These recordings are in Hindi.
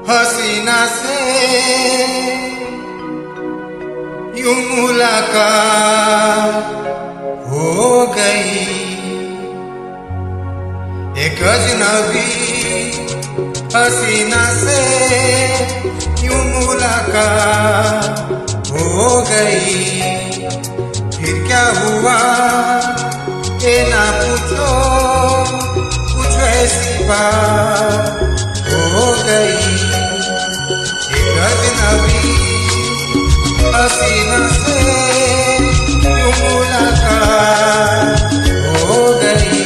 हसीना से यूं मुलाकात हो गई, एक अजनबी हसीना से यूं मुलाकात हो गई। फिर क्या हुआ ये ना पूछो, कुछ ऐसी बात हो गई। एक अजनबी हसीना से यूं मुलाकात हो गई।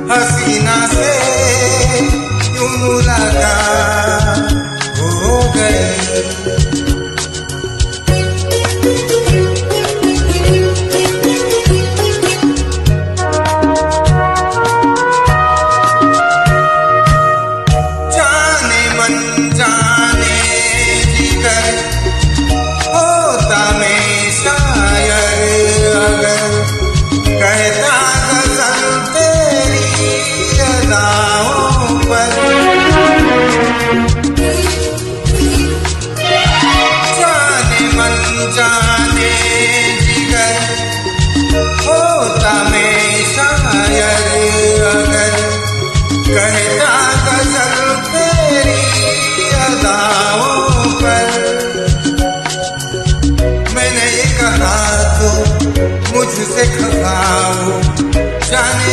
हसीना से यूं मुलाकात हो गई। जाने मन जाने जिगर होता मैं शायर अगर कहता गजल तेरी अदाओं पर। जाने मन जाने जिगर होता मैं शायर अगर कहता गजल तेरी अदाओं पर। मैंने ये कहा तो मुझसे खफा हो, जाने